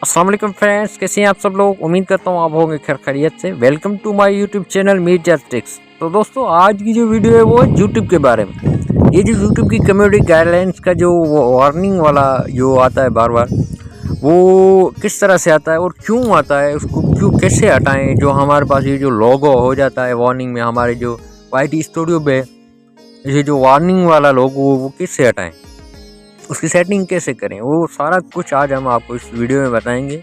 अस्सलाम वालेकुम फ्रेंड्स, कैसे हैं आप सब लोग। उम्मीद करता हूँ आप होंगे खैर खैरियत से। Welcome to my YouTube channel media tricks. तो दोस्तों आज की जो वीडियो है वो है यूट्यूब के बारे में। ये जो यूट्यूब की कम्युनिटी गाइडलाइंस का जो वार्निंग वाला जो आता है बार बार, वो किस तरह से आता है और क्यों आता है, उसको क्यों कैसे हटाएं। जो हमारे पास ये जो लोगो हो जाता है वार्निंग में, हमारे जो YT स्टूडियो पे ये जो वार्निंग वाला लोगो वो किससे हटाएं, उसकी सेटिंग कैसे करें, वो सारा कुछ आज हम आपको इस वीडियो में बताएंगे।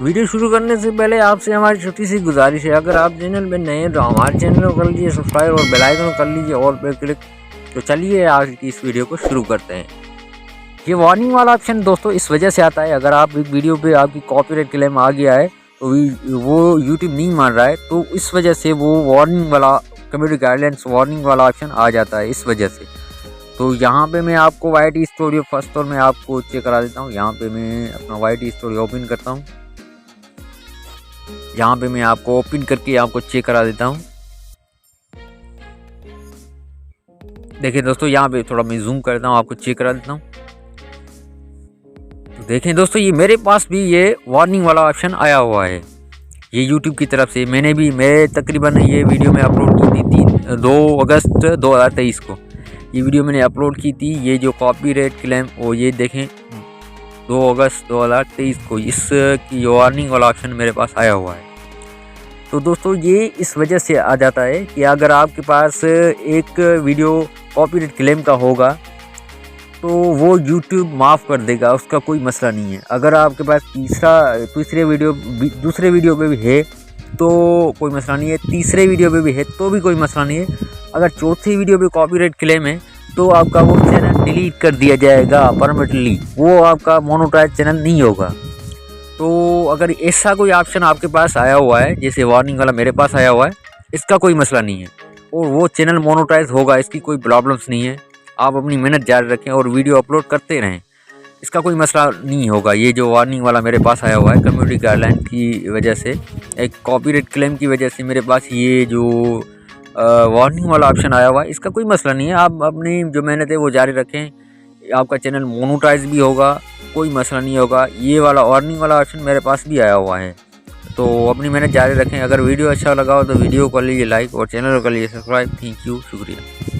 वीडियो शुरू करने से पहले आपसे हमारी छोटी सी गुजारिश है, अगर आप चैनल पे नए हैं तो हमारे चैनल को कर लीजिए सब्सक्राइब और बेल आइकन कर लीजिए ऑल पे क्लिक। तो चलिए आज की इस वीडियो को शुरू करते हैं। ये वार्निंग वाला ऑप्शन दोस्तों इस वजह से आता है, अगर आप एक वीडियो पे आपकी कॉपीराइट क्लेम आ गया है तो वो यूट्यूब नहीं मान रहा है, तो इस वजह से वो वार्निंग वाला कम्युनिटी गाइडलाइंस वार्निंग वाला ऑप्शन आ जाता है इस वजह से। तो यहाँ पे मैं आपको YT स्टूडियो फर्स्ट फ्लोर में आपको चेक करा देता हूँ। यहाँ पे मैं अपना YT स्टूडियो ओपन करता हूँ। यहाँ पे मैं आपको ओपन करके आपको चेक करा देता हूँ। देखिए दोस्तों, यहाँ पे थोड़ा मैं जूम करता हूँ, आपको चेक करा देता हूँ। तो देखें दोस्तों, ये मेरे पास भी ये वार्निंग वाला ऑप्शन आया हुआ है, ये यूट्यूब की तरफ से। मैं तकरीबन ये वीडियो में अपलोड की थी 2 अगस्त 2023 को। ये वीडियो मैंने अपलोड की थी, ये जो कॉपीराइट क्लेम, वो ये देखें 2 अगस्त 2023 को इसकी वार्निंग वाला ऑप्शन मेरे पास आया हुआ है। तो दोस्तों ये इस वजह से आ जाता है कि अगर आपके पास एक वीडियो कॉपीराइट क्लेम का होगा तो वो यूट्यूब माफ़ कर देगा, उसका कोई मसला नहीं है। अगर आपके पास दूसरे वीडियो पे भी है तो कोई मसला नहीं है, तीसरे वीडियो पे भी है तो भी कोई मसला नहीं है। अगर चौथी वीडियो पे कॉपीराइट क्लेम है तो आपका वो चैनल डिलीट कर दिया जाएगा परमानेंटली, वो आपका मोनेटाइज चैनल नहीं होगा। तो अगर ऐसा कोई ऑप्शन आपके पास आया हुआ है, जैसे वार्निंग वाला मेरे पास आया हुआ है, इसका कोई मसला नहीं है और वो चैनल मोनेटाइज होगा, इसकी कोई प्रॉब्लम्स नहीं है। आप अपनी मेहनत जारी रखें और वीडियो अपलोड करते रहें, इसका कोई मसला नहीं होगा। ये जो वार्निंग वाला मेरे पास आया हुआ है कम्युनिटी गाइडलाइन की वजह से, एक कॉपीराइट क्लेम की वजह से मेरे पास ये जो वार्निंग वाला ऑप्शन आया हुआ है, इसका कोई मसला नहीं है। आप अपनी जो मेहनत है वो जारी रखें, आपका चैनल मोनेटाइज भी होगा, कोई मसला नहीं होगा। ये वाला वार्निंग वाला ऑप्शन मेरे पास भी आया हुआ है, तो अपनी मेहनत जारी रखें। अगर वीडियो अच्छा लगा हो तो वीडियो कर लीजिए लाइक और चैनल को कर लीजिए सब्सक्राइब। थैंक यू, शुक्रिया।